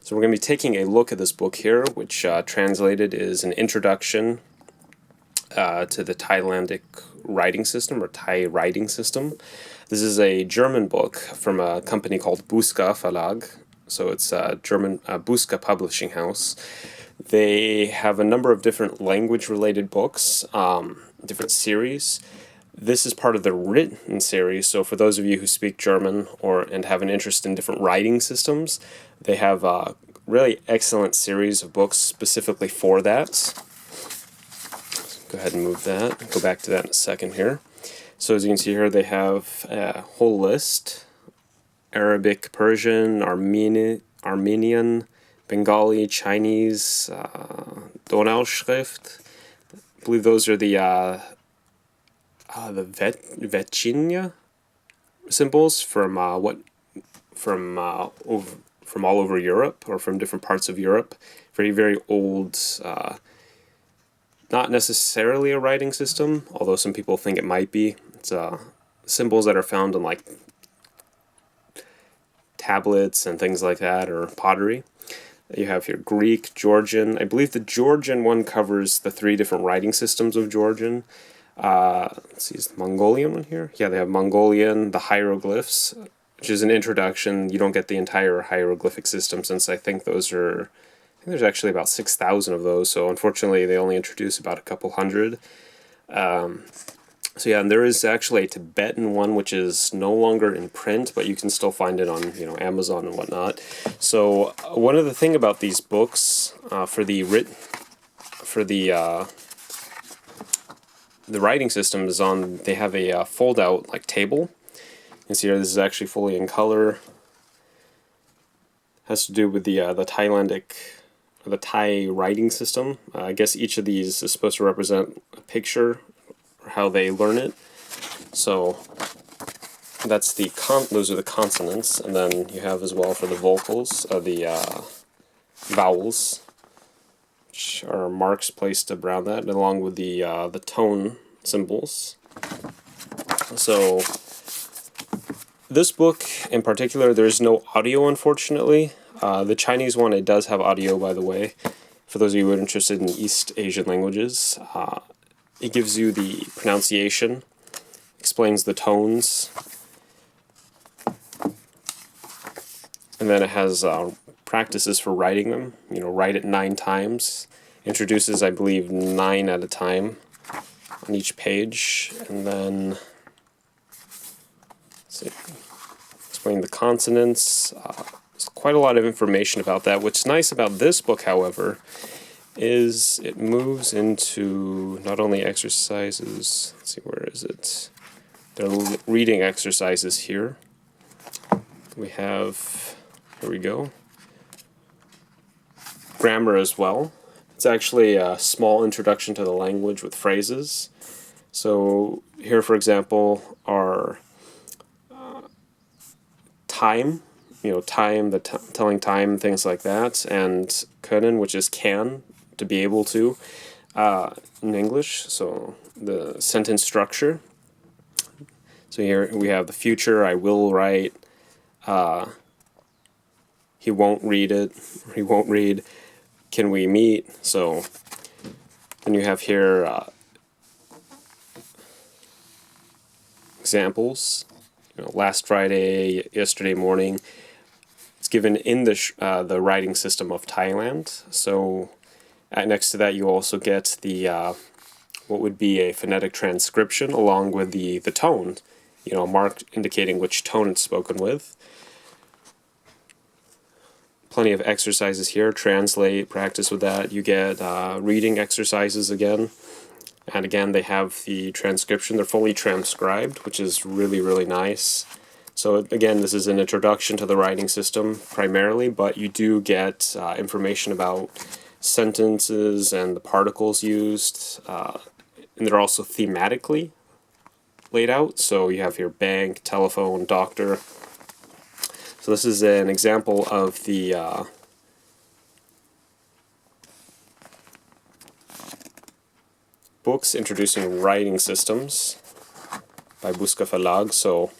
So we're going to be taking a look at this book here, which translated is an introduction to the Thailandic writing system, or Thai writing system. This is a German book from a company called Buske Verlag. So it's a German Buske publishing house. They have a number of different language-related books, different series. This is part of the written series, so for those of you who speak German and have an interest in different writing systems, they have a really excellent series of books specifically for that. So go ahead and move that. Go back to that in a second here. So as you can see here, they have a whole list: Arabic, Persian, Armenian, Bengali, Chinese, Schrift. I believe those are the Vetchinia symbols from all over Europe, or from different parts of Europe. Very, very old, not necessarily a writing system, although some people think it might be. It's symbols that are found in like tablets and things like that, or pottery. You have here Greek, Georgian. I believe the Georgian one covers the 3 different writing systems of Georgian. Let's see, is the Mongolian one here? Yeah, they have Mongolian, the hieroglyphs, which is an introduction. You don't get the entire hieroglyphic system, since I think there's actually about 6,000 of those, so unfortunately they only introduce about a couple hundred. So yeah, and there is actually a Tibetan one, which is no longer in print, but you can still find it on Amazon and whatnot. So one of the thing about these books for the writing system is they have a fold-out like table. You can see here this is actually fully in color. Has to do with the Thai writing system. I guess each of these is supposed to represent a picture, or how they learn it. So that's those are the consonants, and then you have as well for the vocals, the vowels, which are marks placed around that, along with the tone symbols. So this book in particular, there's no audio, unfortunately. The Chinese one, it does have audio, by the way, for those of you who are interested in East Asian languages. It gives you the pronunciation, explains the tones, and then it has practices for writing them. Write it 9 times. Introduces, I believe, 9 at a time on each page, and then explain the consonants. There's quite a lot of information about that. What's nice about this book, however, is it moves into not only exercises. Let's see, where is it? There are reading exercises here. Here we go. Grammar as well. It's actually a small introduction to the language with phrases. So here, for example, are time, telling time, things like that, and können, which is can, to be able to, in English. So the sentence structure. So here we have the future: I will write. He won't read it. He won't read. Can we meet? So then you have here examples. Last Friday, yesterday morning. It's given in the writing system of Thailand. So next to that, you also get the what would be a phonetic transcription, along with the tone, marked indicating which tone it's spoken with. Plenty of exercises here. Translate, practice with that. You get reading exercises again. And again, they have the transcription. They're fully transcribed, which is really, really nice. So again, this is an introduction to the writing system primarily, but you do get information about sentences and the particles used. And they're also thematically laid out. So you have here bank, telephone, doctor. So this is an example of the books introducing writing systems by Buske Verlag. So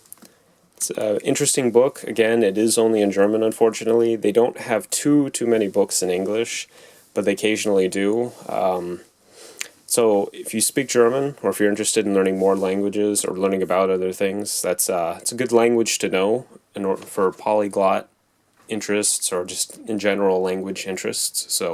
It's an interesting book. Again, it is only in German, unfortunately. They don't have too many books in English, but they occasionally do. So if you speak German, or if you're interested in learning more languages or learning about other things, it's a good language to know for polyglot interests or just in general language interests. So